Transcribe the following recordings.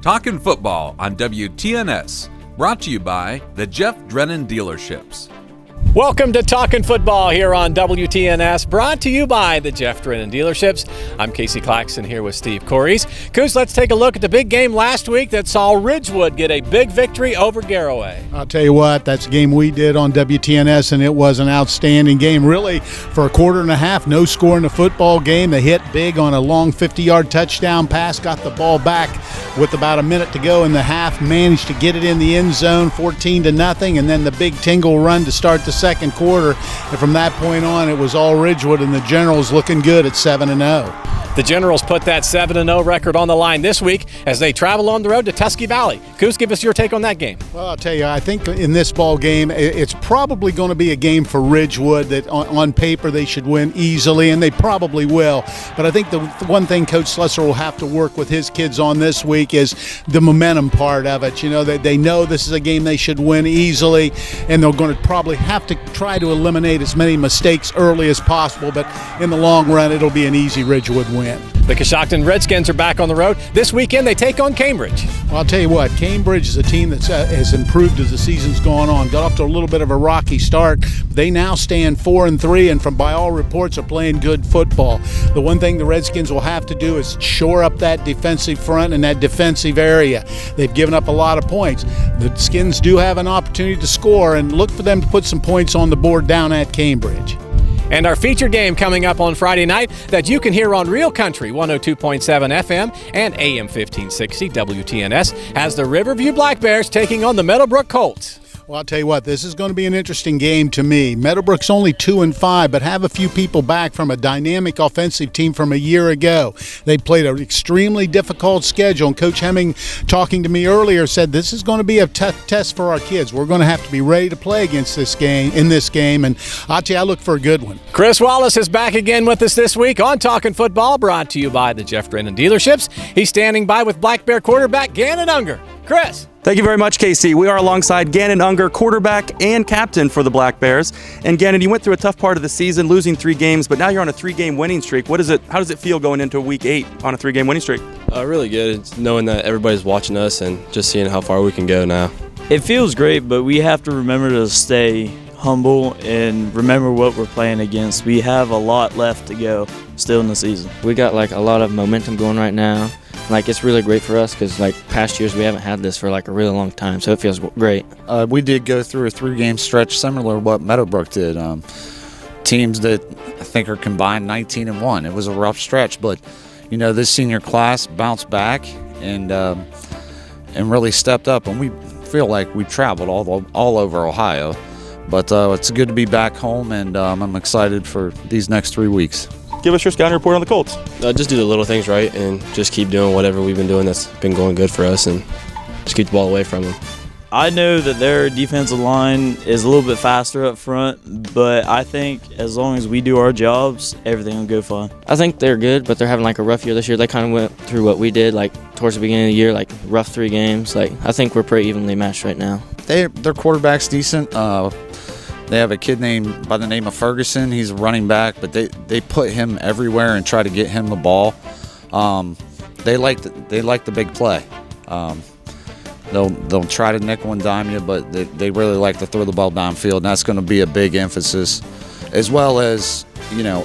Talkin Football on WTNS. Brought to you by the Jeff Drennan Dealerships. Welcome to Talkin Football here on WTNS, brought to you by the Jeff Drennan Dealerships. I'm Casey Claxton here with Steve Corries. Coos, let's take a look at the big game last week that saw Ridgewood get a big victory over Garroway. I'll tell you what, that's a game we did on WTNS, and it was an outstanding game. Really, for a quarter and a half, no score in the football game. They hit big on a long 50-yard touchdown pass, got the ball back with about a minute to go in the half, managed to get it in the end zone, 14-0, and then the big Tingle run to start the second quarter. And from that point on, it was all Ridgewood, and the Generals looking good at 7-0. The Generals put that 7-0 record on the line this week as they travel on the road to Tusky Valley. Coos, give us your take on that game. Well, I'll tell you, I think in this ball game, it's probably going to be a game for Ridgewood that on paper they should win easily, and they probably will. But I think the one thing Coach Slusser will have to work with his kids on this week is the momentum part of it. You know, they know this is a game they should win easily, and they're going to probably have to try to eliminate as many mistakes early as possible. But in the long run, it'll be an easy Ridgewood win. The Coshocton Redskins are back on the road. This weekend, they take on Cambridge. Well, I'll tell you what, Cambridge is a team that has improved as the season's gone on. Got off to a little bit of a rocky start. They now stand 4-3, and by all reports are playing good football. The one thing the Redskins will have to do is shore up that defensive front and that defensive area. They've given up a lot of points. The Skins do have an opportunity to score, and look for them to put some points on the board down at Cambridge. And our feature game coming up on Friday night that you can hear on Real Country 102.7 FM and AM 1560 WTNS has the Riverview Black Bears taking on the Meadowbrook Colts. Well, I'll tell you what, this is going to be an interesting game to me. Meadowbrook's only 2-5, but have a few people back from a dynamic offensive team from a year ago. They played an extremely difficult schedule, and Coach Hemming, talking to me earlier, said this is going to be a tough test for our kids. We're going to have to be ready to play against this game, and I'll tell you, I look for a good one. Chris Wallace is back again with us this week on Talkin Football, brought to you by the Jeff Drennan Dealerships. He's standing by with Black Bear quarterback Gannon Unger. Chris. Thank you very much, Casey. We are alongside Gannon Unger, quarterback and captain for the Black Bears. And Gannon, you went through a tough part of the season, losing 3 games, but now you're on a 3-game winning streak. How does it feel going into week 8 on a 3-game winning streak? Really good. It's knowing that everybody's watching us and just seeing how far we can go now. It feels great, but we have to remember to stay humble and remember what we're playing against. We have a lot left to go still in the season. We got a lot of momentum going right now. It's really great for us because past years we haven't had this for a really long time, so it feels great. We did go through a 3-game stretch similar to what Meadowbrook did. Teams that I think are combined 19-1. It was a rough stretch, but this senior class bounced back and really stepped up, and we feel like we've traveled all over Ohio. But it's good to be back home, and I'm excited for these next 3 weeks. Give us your scouting report on the Colts. Just do the little things right and just keep doing whatever we've been doing that's been going good for us and just keep the ball away from them. I know that their defensive line is a little bit faster up front, but I think as long as we do our jobs, everything will go fine. I think they're good, but they're having a rough year this year. They kind of went through what we did towards the beginning of the year, rough 3 games. I think we're pretty evenly matched right now. Their quarterback's decent. They have a kid named by the name of Ferguson. He's a running back, but they put him everywhere and try to get him the ball. They like the big play. They'll try to nickel and dime you, but they really like to throw the ball downfield, and that's going to be a big emphasis, as well as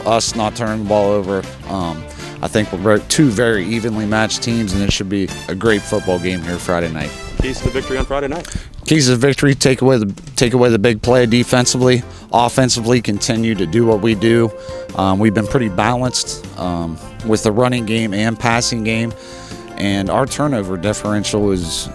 us not turning the ball over. I think we're 2 very evenly matched teams, and it should be a great football game here Friday night. Keys to the victory on Friday night. Keys to the victory: take away the big play defensively. Offensively, continue to do what we do. We've been pretty balanced with the running game and passing game, and our turnover differential is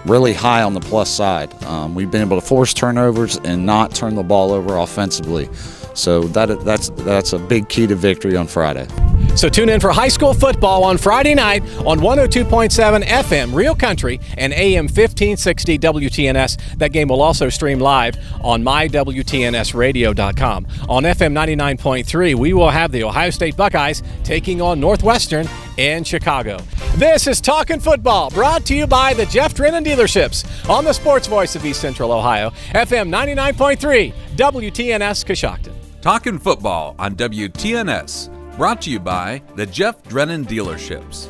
really high on the plus side. We've been able to force turnovers and not turn the ball over offensively. So that's a big key to victory on Friday. So tune in for high school football on Friday night on 102.7 FM Real Country and AM 1560 WTNS. That game will also stream live on mywtnsradio.com. On FM 99.3, we will have the Ohio State Buckeyes taking on Northwestern in Chicago. This is Talkin Football, brought to you by the Jeff Drennan Dealerships on the Sports Voice of East Central Ohio, FM 99.3 WTNS Coshocton. Talkin Football on WTNS. Brought to you by the Jeff Drennan Dealerships.